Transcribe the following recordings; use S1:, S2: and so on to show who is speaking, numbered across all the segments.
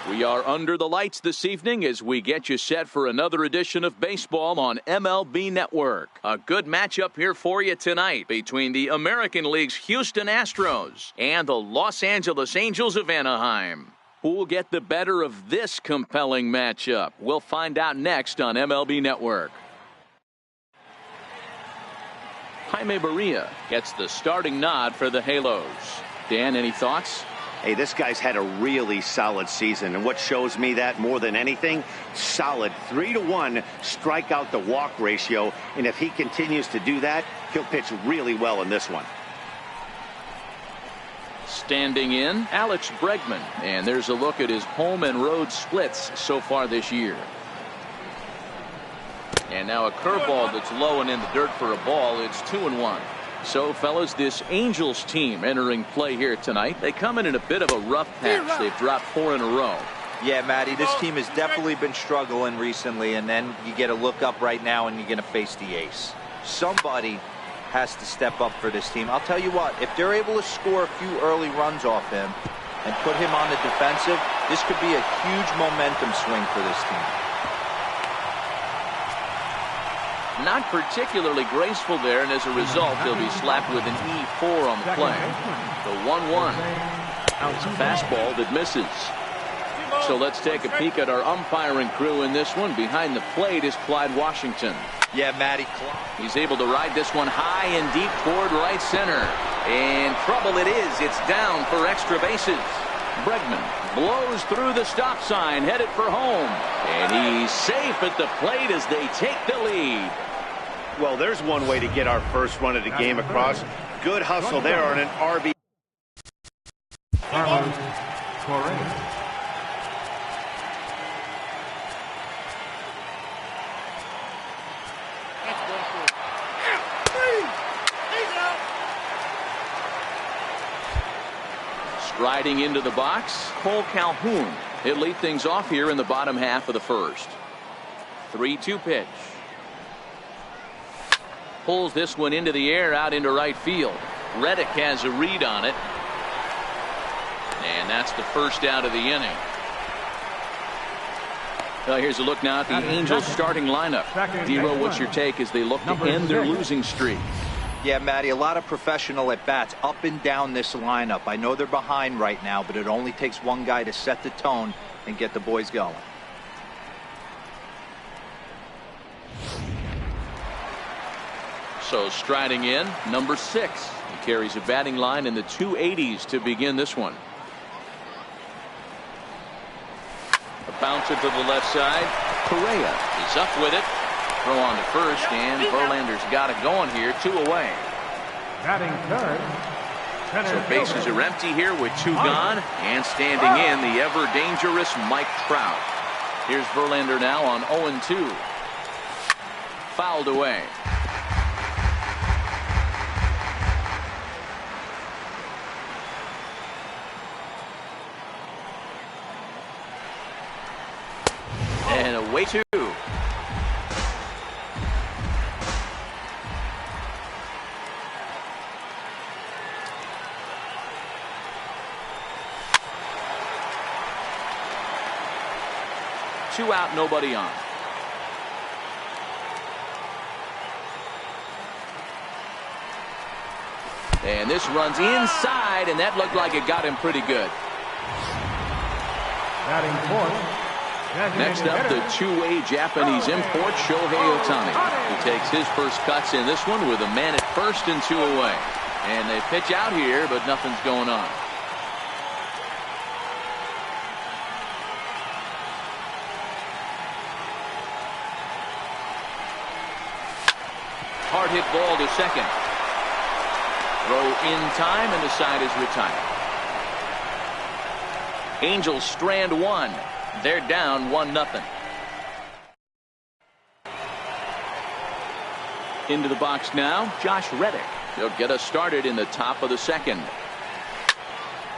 S1: We are under the lights this evening as we get you set for another edition of baseball on MLB Network. A good matchup here for you tonight between the American League's Houston Astros and the Los Angeles Angels of Anaheim. Who will get the better of this compelling matchup? We'll find out next on MLB Network. Jaime Barria gets the starting nod for the Halos. Dan, any thoughts?
S2: Hey, this guy's had a really solid season, and what shows me that more than anything, solid 3-to-1 strikeout to walk ratio, and if he continues to do that, he'll pitch really well in this one.
S1: Standing in, Alex Bregman, and there's a look at his home and road splits so far this year. And now a curveball that's low and in the dirt for a ball. It's 2-1. So, fellas, this Angels team entering play here tonight, they come in a bit of a rough patch. They've dropped 4 in a row.
S3: Yeah, Matty, this team has definitely been struggling recently, and then you get a look up right now and you're going to face the ace. Somebody has to step up for this team. I'll tell you what, if they're able to score a few early runs off him and put him on the defensive, this could be a huge momentum swing for this team.
S1: Not particularly graceful there, and as a result, he'll be slapped with an E4 on the play. The 1-1. It's a fastball that misses. So let's take a peek at our umpiring crew in this one. Behind the plate is Clyde Washington.
S3: Yeah, Matty.
S1: He's able to ride this one high and deep toward right center. And trouble it is. It's down for extra bases. Bregman blows through the stop sign, headed for home. And he's safe at the plate as they take the lead.
S2: Well, there's one way to get our first run of the game across. Good hustle there on an RB.
S1: Striding into the box, Cole Calhoun. He'll lead things off here in the bottom half of the first. 3-2 pitch. Pulls this one into the air out into right field. Reddick has a read on it. And that's the first out of the inning. Well, here's a look now at the Angels starting lineup. Dero, what's your take as they look to end their losing streak?
S3: Yeah, Matty, a lot of professional at-bats up and down this lineup. I know they're behind right now, but it only takes one guy to set the tone and get the boys going.
S1: So striding in, number 6. He carries a batting line in the 280s to begin this one. A bouncer to the left side. Correa is up with it. Throw on to first, and Verlander's got it going here. 2 away.
S4: Batting third.
S1: So bases are empty here with 2 gone. And standing in, the ever-dangerous Mike Trout. Here's Verlander now on 0-2. Fouled away. And away 2. Two out, nobody on. And this runs inside, and that looked like it got him pretty good.
S4: Batting fourth.
S1: Next up, the two-way Japanese import, Shohei Ohtani. He takes his first cuts in this one with a man at first and 2 away. And they pitch out here, but nothing's going on. Hard hit ball to second. Throw in time, and the side is retired. Angels strand 1. They're down 1-0. Into the box now, Josh Reddick. He'll get us started in the top of the second.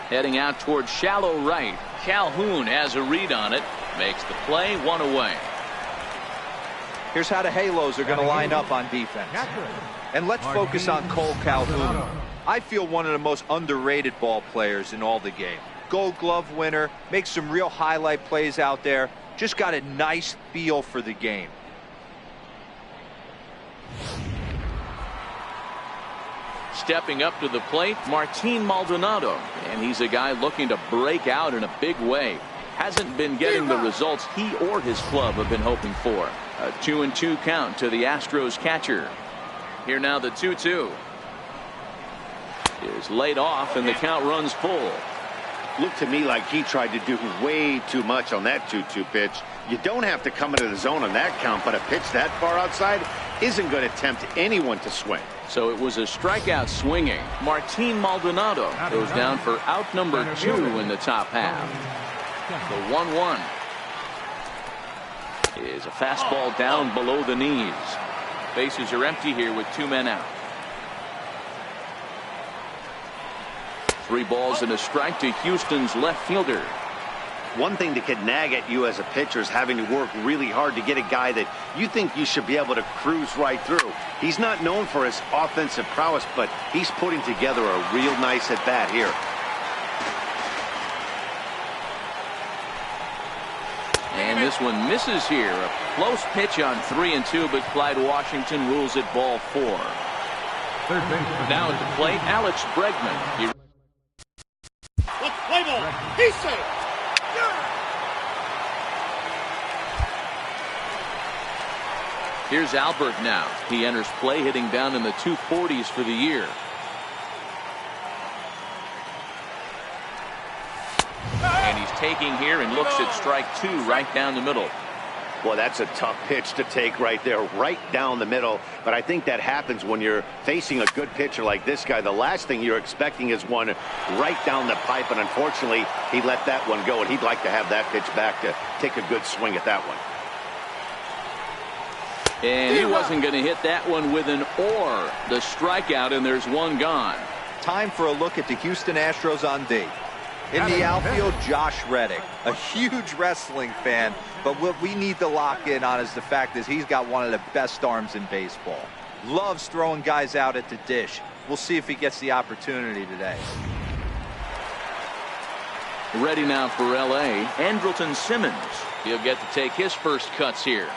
S1: Heading out towards shallow right. Calhoun has a read on it. Makes the play, 1 away.
S3: Here's how the Halos are going to line up on defense. And let's focus on Cole Calhoun. I feel one of the most underrated ball players in all the game. Gold Glove winner, makes some real highlight plays out there. Just got a nice feel for the game.
S1: Stepping up to the plate, Martin Maldonado, and he's a guy looking to break out in a big way. Hasn't been getting the results he or his club have been hoping for. A 2-2 count to the Astros catcher. Here now the 2-2 is laid off and the count runs full.
S2: Looked to me like he tried to do way too much on that 2-2 pitch. You don't have to come into the zone on that count, but a pitch that far outside isn't going to tempt anyone to swing.
S1: So it was a strikeout swinging. Martin Maldonado goes down for out number 2 in the top half. The 1-1 is a fastball down below the knees. Bases are empty here with 2 men out. 3 balls and a strike to Houston's left fielder.
S2: One thing that could nag at you as a pitcher is having to work really hard to get a guy that you think you should be able to cruise right through. He's not known for his offensive prowess, but he's putting together a real nice at bat here.
S1: And this one misses here. A close pitch on 3-2, but Clyde Washington rules it ball 4. Now at the plate, Alex Bregman.
S5: Let's play ball. He's safe.
S1: Here's Albert now. He enters play hitting down in the 240s for the year. And he's taking here and looks at strike 2 right down the middle.
S2: Well, that's a tough pitch to take right there, right down the middle. But I think that happens when you're facing a good pitcher like this guy. The last thing you're expecting is one right down the pipe. And unfortunately, he let that one go. And he'd like to have that pitch back to take a good swing at that one.
S1: And he wasn't going to hit that one with an or. The strikeout, and there's one gone.
S3: Time for a look at the Houston Astros on D. In the outfield, Josh Reddick, a huge wrestling fan, but what we need to lock in on is the fact that he's got one of the best arms in baseball. Loves throwing guys out at the dish. We'll see if he gets the opportunity today.
S1: Ready now for L.A., Andrelton Simmons. He'll get to take his first cuts here.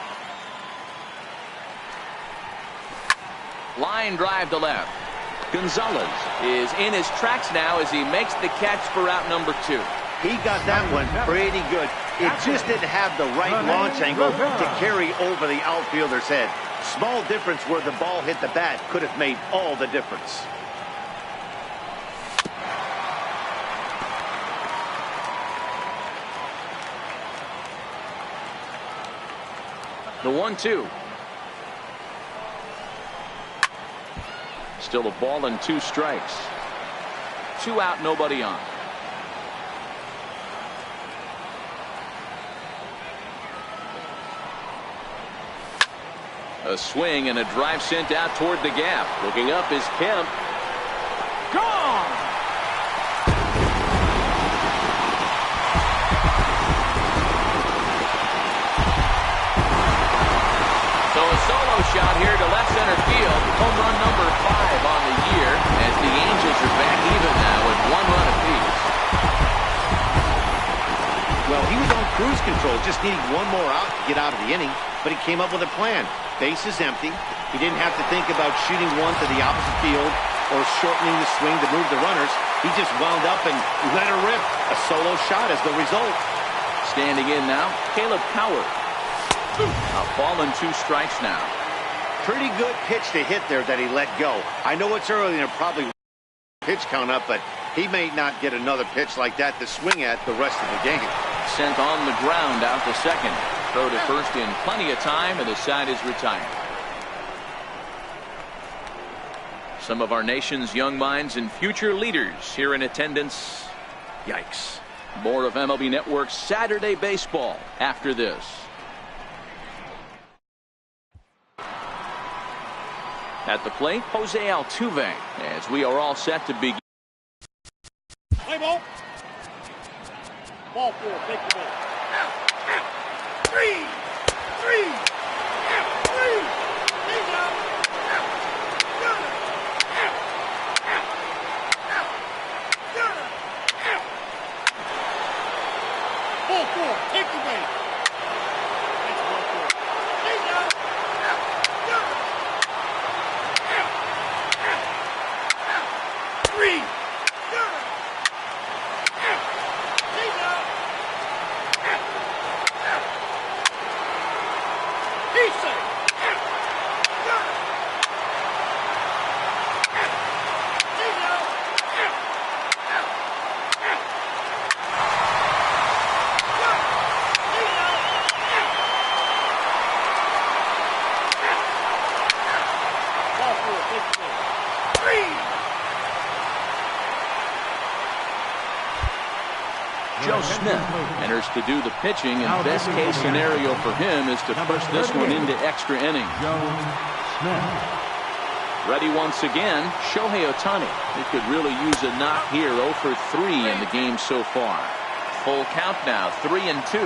S1: Line drive to left. Gonzalez is in his tracks now as he makes the catch for out number 2.
S2: He got that one pretty good. It just didn't have the right launch angle to carry over the outfielder's head. Small difference where the ball hit the bat could have made all the difference.
S1: The 1-2. Still a ball and 2 strikes. 2 out, nobody on. A swing and a drive sent out toward the gap. Looking up is Kemp. Gone! So a solo shot here to left center field. Home run number 5 on the year as the Angels are back even now with 1 run apiece.
S2: Well, he was on cruise control, just needing one more out to get out of the inning, but he came up with a plan. Bases empty. He didn't have to think about shooting one to the opposite field or shortening the swing to move the runners. He just wound up and let her rip. A solo shot is the result.
S1: Standing in now, Caleb Coward. A ball and 2 strikes now.
S2: Pretty good pitch to hit there that he let go. I know it's early and probably pitch count up, but he may not get another pitch like that to swing at the rest of the game.
S1: Sent on the ground out to second. Throw to first in plenty of time, and the side is retired. Some of our nation's young minds and future leaders here in attendance. Yikes. More of MLB Network's Saturday Baseball after this. At the plate, Jose Altuve, as we are all set to begin.
S5: Play ball. Ball 4, take the ball. 3. Heisei.
S1: Joe Smith enters to do the pitching, and best case scenario for him is to push this one into extra innings. Ready once again, Shohei Ohtani. He could really use a knock here. 0 for 3 in the game so far. Full count now, 3-2.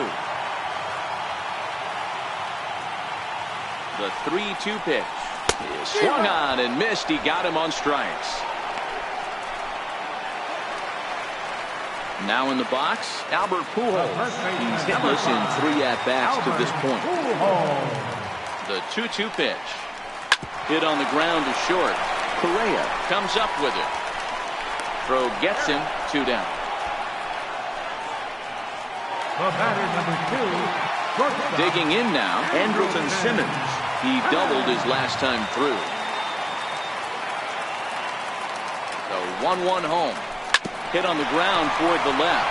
S1: The 3-2 pitch is swung on and missed. He got him on strikes. Now in the box, Albert Pujols. He's hitless in 3 at-bats to this point. The 2-2 pitch. Hit on the ground to short. Correa comes up with it. Throw gets him. 2 down.
S4: The batter, number 2.
S1: Digging in now, Andrelton Simmons. He doubled his last time through. The 1-1 home. Hit on the ground toward the left.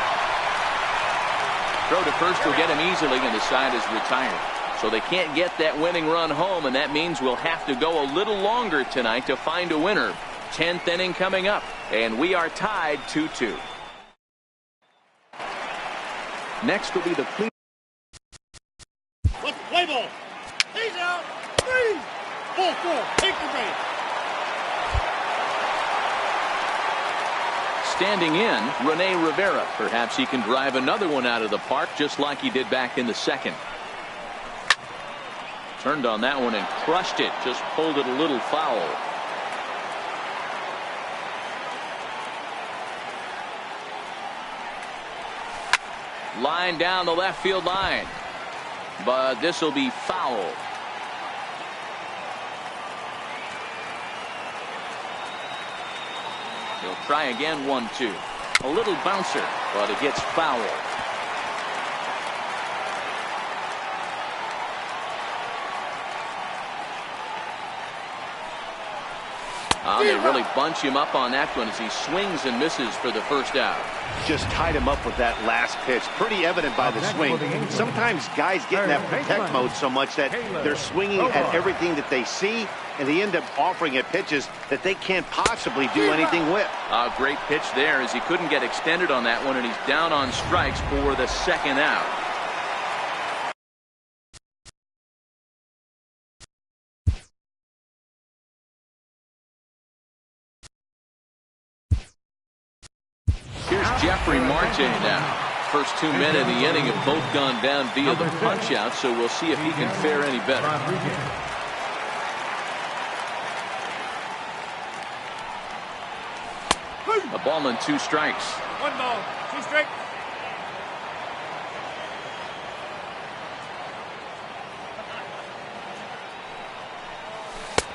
S1: Throw to first will get him easily, and the side is retired. So they can't get that winning run home, and that means we'll have to go a little longer tonight to find a winner. 10th inning coming up, and we are tied 2-2. Next will be the clean.
S5: Let's play ball. He's out. 3. Ball 4. Take the base.
S1: Standing in, Rene Rivera. Perhaps he can drive another one out of the park just like he did back in the second. Turned on that one and crushed it. Just pulled it a little foul. Line down the left field line. But this will be foul. He'll try again. 1-2. A little bouncer, but it gets foul. They really bunch him up on that one as he swings and misses for the first out.
S2: Just tied him up with that last pitch. Pretty evident by the swing. Sometimes guys get in that protect mode so much that they're swinging at everything that they see, and they end up offering at pitches that they can't possibly do anything with.
S1: A great pitch there as he couldn't get extended on that one, and he's down on strikes for the second out. Here's Jeffrey Marte now. First 2 men in the inning have both gone down via the punch out, so we'll see if he can fare any better. A ball and 2 strikes.
S5: 1 ball. 2 strikes.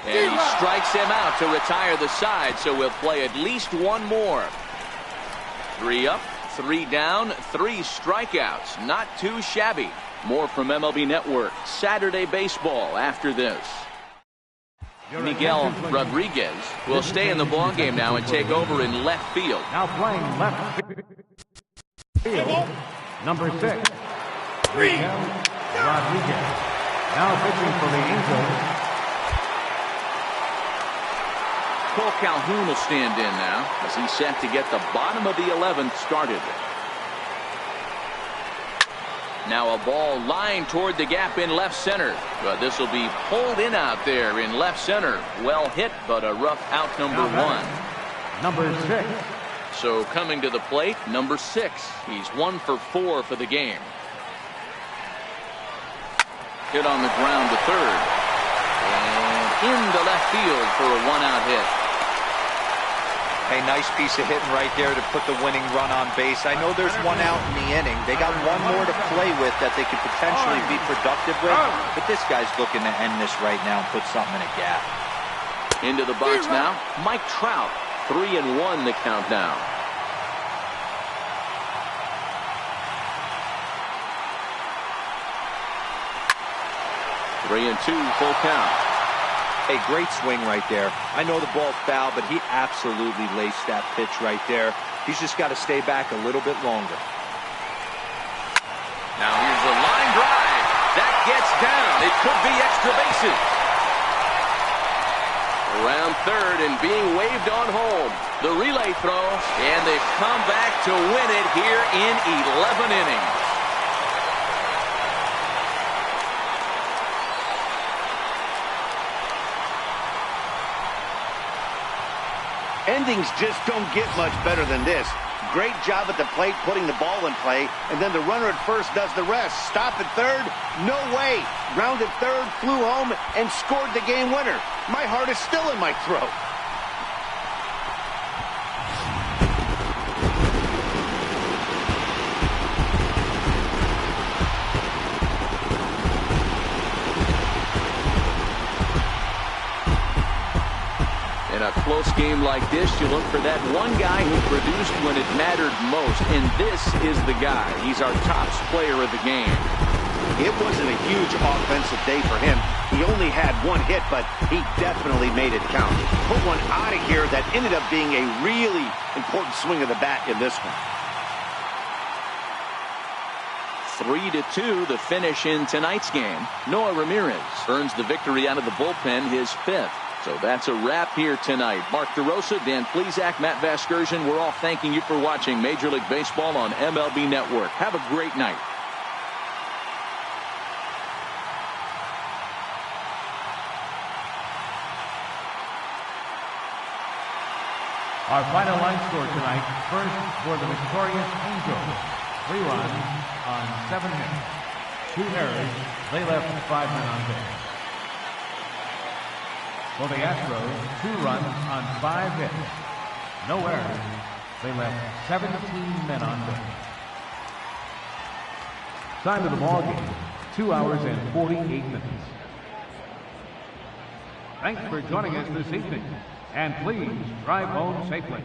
S1: And he strikes him out to retire the side, so we'll play at least 1 more. 3 up, 3 down, 3 strikeouts. Not too shabby. More from MLB Network. Saturday baseball after this. Miguel Rodriguez will stay in the ballgame now and take over in left field.
S4: Now playing left field, number 6, Miguel Rodriguez. Now pitching for the Angels.
S1: Cole Calhoun will stand in now as he's set to get the bottom of the 11th started. Now a ball lined toward the gap in left center, but this will be pulled in out there in left center. Well hit, but a rough out. Number 1.
S4: Number 6.
S1: So coming to the plate, number 6. He's 1 for 4 for the game. Hit on the ground to third, and into left field for a 1-out hit.
S3: A nice piece of hitting right there to put the winning run on base. I know there's 1 out in the inning. They got 1 more to play with that they could potentially be productive with. But this guy's looking to end this right now and put something in a gap.
S1: Into the box now, Mike Trout. 3-1 the count now. 3-2, full count.
S3: A great swing right there. I know the ball foul, but he absolutely laced that pitch right there. He's just got to stay back a little bit longer.
S1: Now here's a line drive. That gets down. It could be extra bases. Around third and being waved on home. The relay throw, and they've come back to win it here in 11 innings.
S2: Endings just don't get much better than this. Great job at the plate putting the ball in play, and then the runner at first does the rest. Stop at third? No way. Rounded third, flew home, and scored the game winner. My heart is still in my throat.
S1: In a close game like this, you look for that one guy who produced when it mattered most, and this is the guy. He's our top player of the game.
S2: It wasn't a huge offensive day for him. He only had one hit, but he definitely made it count. Put one out of here that ended up being a really important swing of the bat in this one.
S1: 3-2, the finish in tonight's game. Noah Ramirez earns the victory out of the bullpen, his 5th. So that's a wrap here tonight. Mark DeRosa, Dan Plesac, Matt Vasgersian, we're all thanking you for watching Major League Baseball on MLB Network. Have a great night.
S4: Our final line score tonight, first for the victorious Angels. 3 runs on 7 hits. 2 errors. They left 5 men on base. For the Astros, 2 runs on 5 hits. No errors. They left 17 men on base. Time of the ball game, 2 hours and 48 minutes. Thanks for joining us this evening, and please drive home safely.